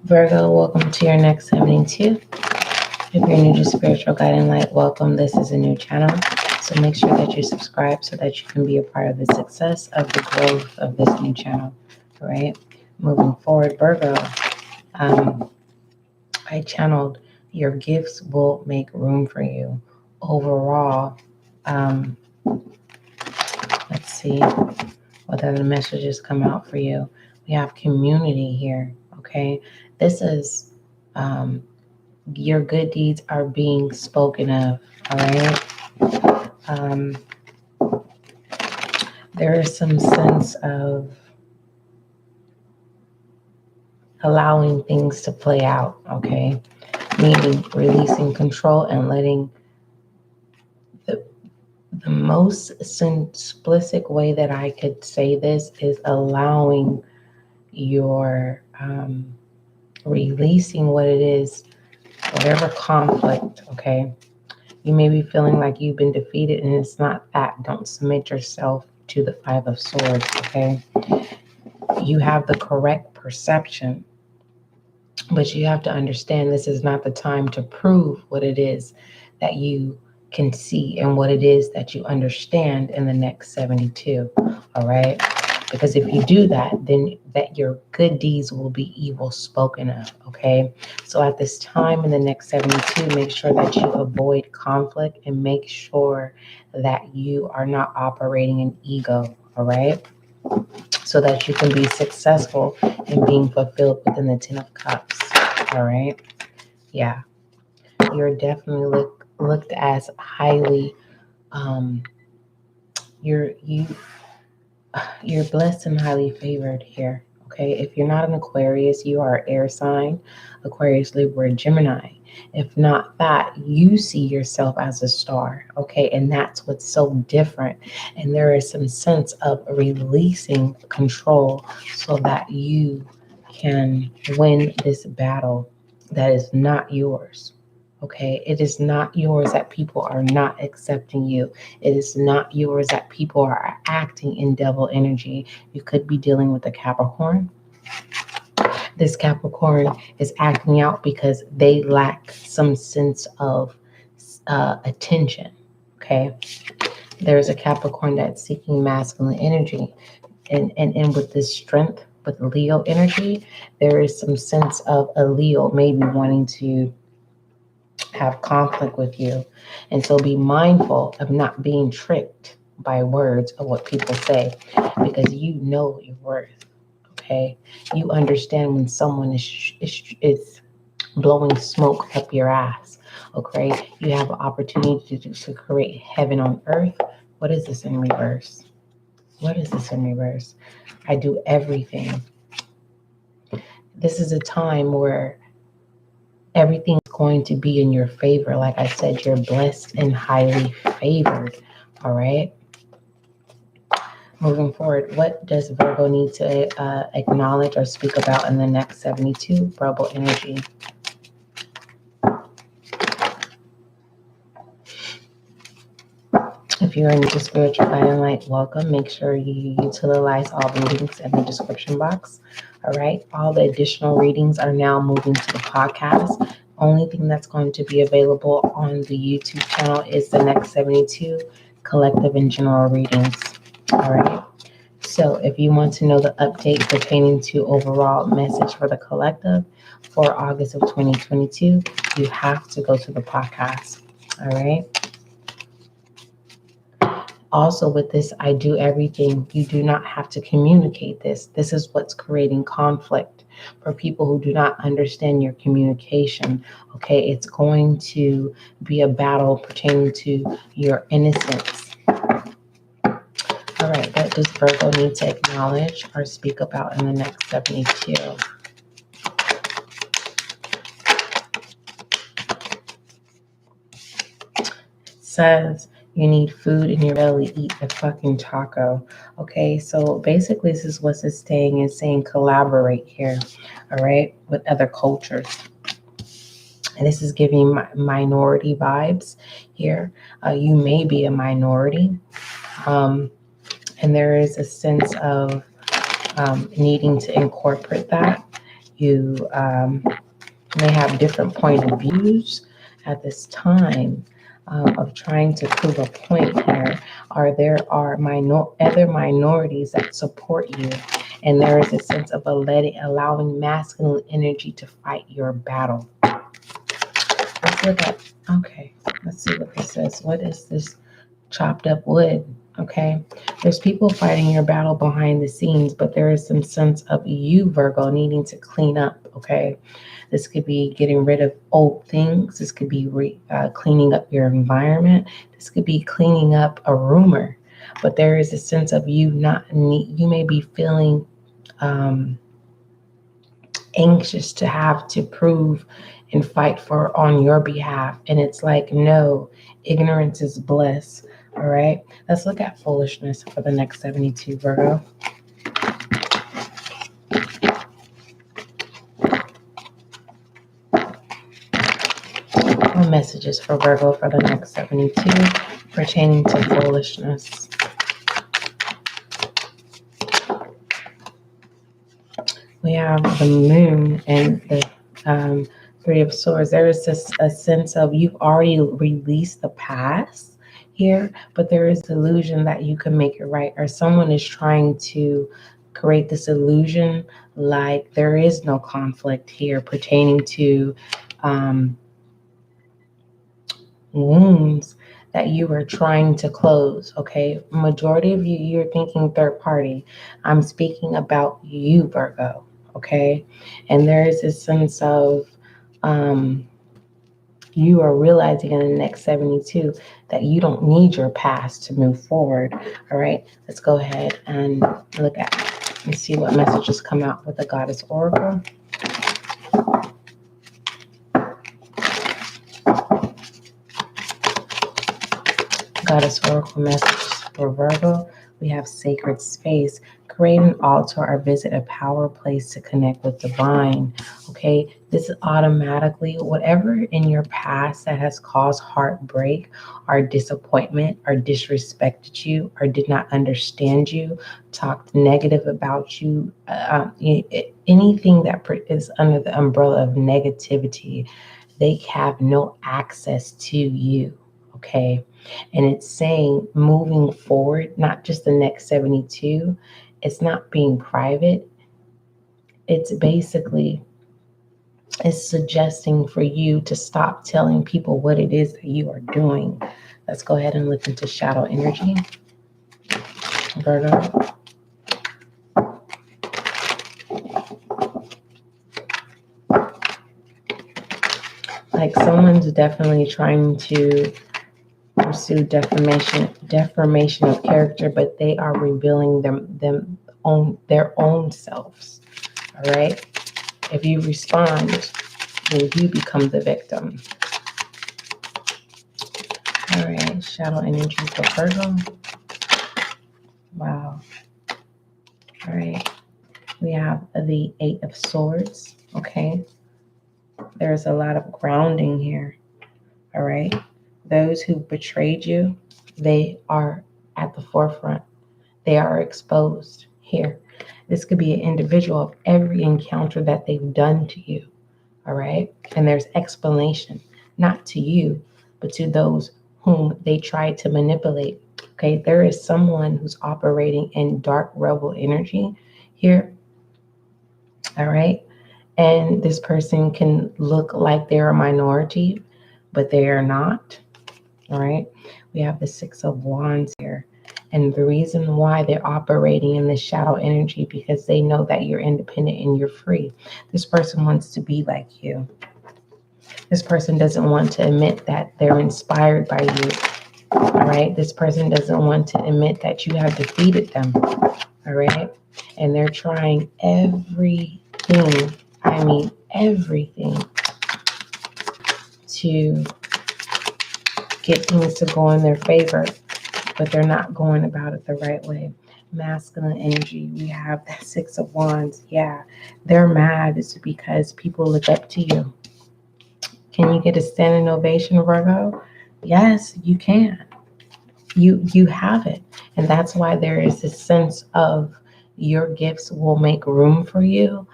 Virgo, welcome to your next 72. If you're new to Spiritual Guiding Light, welcome. This is a new channel. So make sure that you subscribe so that you can be a part of the success of the growth of this new channel. All right. Moving forward, Virgo, I channeled your gifts will make room for you. Overall, let's see what other messages come out for you. We have community here. Okay. This is your good deeds are being spoken of. All right. There is some sense of allowing things to play out, okay? Meaning releasing control and letting the most simplistic way that I could say this is allowing your releasing what it is, whatever conflict, okay? You may be feeling like you've been defeated, and it's not that. Don't submit yourself to the Five of Swords, okay? You have the correct perception, but you have to understand this is not the time to prove what it is that you can see and what it is that you understand in the next 72, all right? Because if you do that, then that your good deeds will be evil spoken of, okay? So at this time in the next 72, make sure that you avoid conflict and make sure that you are not operating in ego, all right? So that you can be successful in being fulfilled within the 10 of Cups, all right? Yeah, you're definitely looked as highly, you're blessed and highly favored here, okay? If you're not an Aquarius, you are air sign, Aquarius, Libra, Gemini. If not that, you see yourself as a star, okay? And that's what's so different. And there is some sense of releasing control so that you can win this battle that is not yours. Okay, it is not yours that people are not accepting you. It is not yours that people are acting in devil energy. You could be dealing with a Capricorn. This Capricorn is acting out because they lack some sense of attention. Okay, there's a Capricorn that's seeking masculine energy, and with this strength, with Leo energy, there is some sense of a Leo maybe wanting to have conflict with you. And so be mindful of not being tricked by words of what people say, because you know your worth, okay? You understand when someone is blowing smoke up your ass, okay? You have an opportunity to create heaven on earth. What is this in reverse? What is this in reverse? I do everything. This is a time where everything's going to be in your favor. Like I said, you're blessed and highly favored. All right. Moving forward, what does Virgo need to acknowledge or speak about in the next 72? Virgo energy. If you're into Spiritual Guiding Light, welcome. Make sure you utilize all the links in the description box. All right. All the additional readings are now moving to the podcast. Only thing that's going to be available on the YouTube channel is the next 72 collective and general readings. All right. So if you want to know the update pertaining to overall message for the collective for August of 2022, you have to go to the podcast. All right. Also with this, I do everything. You do not have to communicate this. This is what's creating conflict for people who do not understand your communication. Okay, it's going to be a battle pertaining to your innocence. All right, what does Virgo need to acknowledge or speak about in the next 72? It says, you need food in your belly, eat the fucking taco. Okay, so basically this is what it's saying collaborate here, all right, with other cultures. And this is giving minority vibes here. You may be a minority. And there is a sense of needing to incorporate that. You may have different point of views at this time of trying to prove a point here, or there are other minorities that support you, and there is a sense of allowing masculine energy to fight your battle. Let's look at, okay, let's see what this says. What is this chopped up wood? Okay, there's people fighting your battle behind the scenes, but there is some sense of you, Virgo, needing to clean up. Okay, this could be getting rid of old things. This could be cleaning up your environment. This could be cleaning up a rumor, but there is a sense of you you may be feeling anxious to have to prove and fight for on your behalf. And it's like, no, ignorance is bliss. All right, let's look at foolishness for the next 72, Virgo. What messages for Virgo for the next 72 pertaining to foolishness? We have the moon and the Three of Swords. There is a sense of you've already released the past here, but there is illusion that you can make it right, or someone is trying to create this illusion like there is no conflict here pertaining to wounds that you are trying to close. Okay, majority of you're thinking third party. I'm speaking about you, Virgo. Okay, and there is a sense of you are realizing in the next 72 that you don't need your past to move forward. All right, let's go ahead and look at and see what messages come out with the Goddess Oracle. Goddess Oracle messages for Virgo. We have sacred space. Create an altar or visit a power place to connect with divine. Okay, this is automatically whatever in your past that has caused heartbreak or disappointment or disrespected you or did not understand you, talked negative about you, anything that is under the umbrella of negativity, they have no access to you. Okay, and it's saying moving forward, not just the next 72. It's not being private. It's basically, it's suggesting for you to stop telling people what it is that you are doing. Let's go ahead and look into shadow energy. Virgo. Like someone's definitely trying to pursue defamation of character, but they are revealing their own selves. All right. If you respond, then you become the victim. All right. Shadow energy for Virgo. Wow. All right. We have the Eight of Swords. Okay. There's a lot of grounding here. All right. Those who betrayed you, they are at the forefront. They are exposed here. This could be an individual of every encounter that they've done to you. All right. And there's explanation, not to you, but to those whom they tried to manipulate. Okay. There is someone who's operating in dark rebel energy here. All right. And this person can look like they're a minority, but they are not. All right. We have the Six of Wands here. And the reason why they're operating in this shadow energy, because they know that you're independent and you're free. This person wants to be like you. This person doesn't want to admit that they're inspired by you. All right. This person doesn't want to admit that you have defeated them. All right. And they're trying everything. I mean, everything to get things to go in their favor, but they're not going about it the right way. Masculine energy, we have the Six of Wands. Yeah, they're mad. It's because people look up to you. Can you get a standing ovation, Virgo? Yes, you can. You have it. And that's why there is this sense of your gifts will make room for you.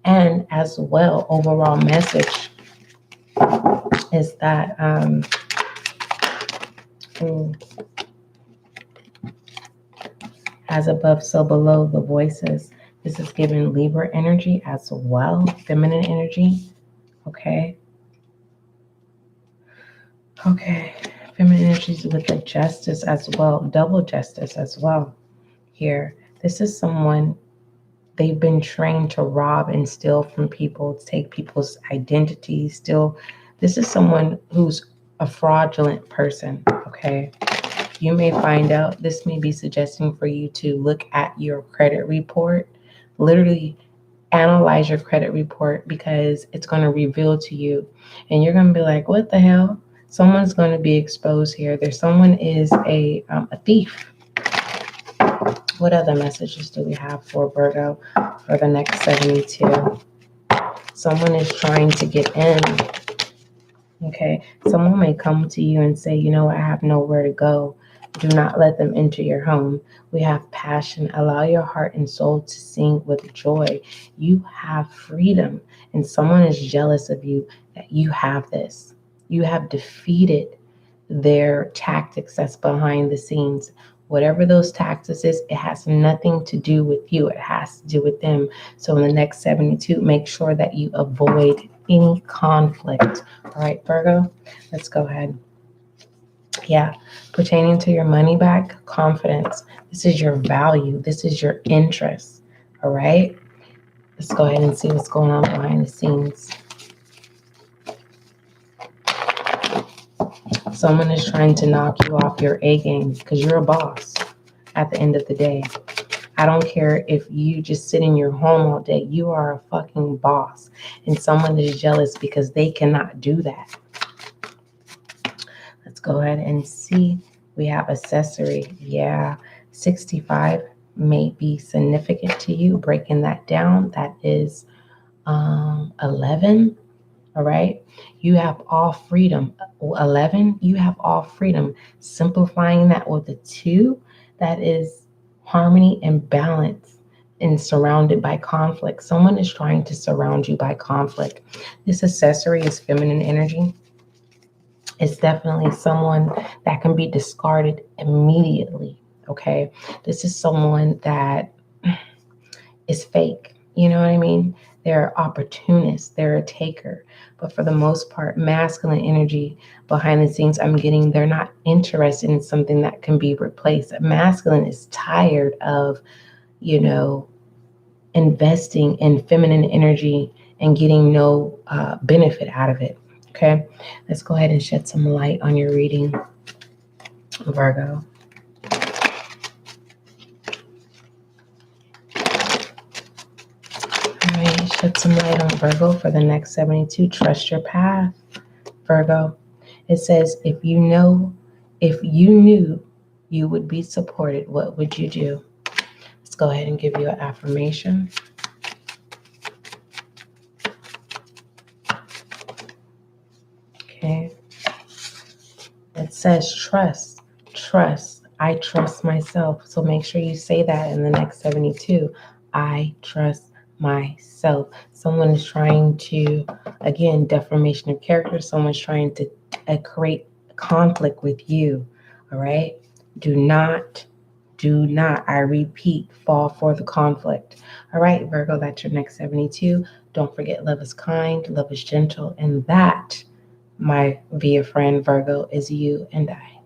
And as well, overall message is that as above, so below, the voices. This is giving Libra energy as well, feminine energy. Okay. Okay. Feminine energies with the justice as well, double justice as well here. This is someone, they've been trained to rob and steal from people, take people's identities, steal. This is someone who's a fraudulent person, okay? You may find out, this may be suggesting for you to look at your credit report, literally analyze your credit report, because it's going to reveal to you, and you're going to be like, what the hell? Someone's going to be exposed here. Someone is a thief. What other messages do we have for Virgo for the next 72? Someone is trying to get in. Okay. Someone may come to you and say, you know, I have nowhere to go. Do not let them into your home. We have passion. Allow your heart and soul to sing with joy. You have freedom. And someone is jealous of you that you have this. You have defeated their tactics that's behind the scenes. Whatever those tactics is, it has nothing to do with you. It has to do with them. So in the next 72, make sure that you avoid any conflict. All right, Virgo, let's go ahead. Yeah, pertaining to your money back, confidence. This is your value. This is your interest. All right, let's go ahead and see what's going on behind the scenes. Someone is trying to knock you off your A game because you're a boss at the end of the day. I don't care if you just sit in your home all day. You are a fucking boss. And someone is jealous because they cannot do that. Let's go ahead and see. We have accessory. Yeah, 65 may be significant to you. Breaking that down, that is 11. All right. You have all freedom. 11, you have all freedom. Simplifying that with a 2, that is harmony and balance and surrounded by conflict. Someone is trying to surround you by conflict. This accessory is feminine energy. It's definitely someone that can be discarded immediately. Okay. This is someone that is fake. You know what I mean? They're opportunists. They're a taker. But for the most part, masculine energy behind the scenes, I'm getting they're not interested in something that can be replaced. Masculine is tired of, investing in feminine energy and getting no benefit out of it. Okay, let's go ahead and shed some light on your reading, Virgo. All right, shed some light on Virgo for the next 72. Trust your path, Virgo. It says, if you knew you would be supported, what would you do? Let's go ahead and give you an affirmation. Okay. It says trust. I trust myself. So make sure you say that in the next 72. I trust myself. Someone is trying to, again, deformation of character. Someone's trying to create conflict with you. All right. Do not, I repeat, fall for the conflict. All right, Virgo, that's your next 72. Don't forget, love is kind, love is gentle, and that, my dear friend Virgo, is you and I.